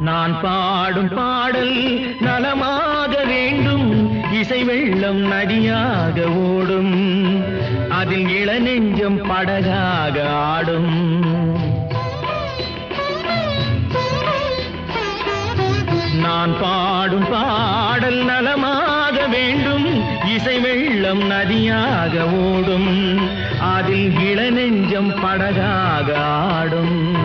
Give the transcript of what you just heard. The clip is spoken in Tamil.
நான் பாடும் பாடல் நலமாக வேண்டும், இசை வெள்ளம் நதியாக ஓடும், அதில் இளநெஞ்சம் படகாக ஆடும். நான் பாடும் பாடல் நலமாக வேண்டும், இசை வெள்ளம் நதியாக ஓடும், அதில் இளநெஞ்சம் படகாக ஆடும்.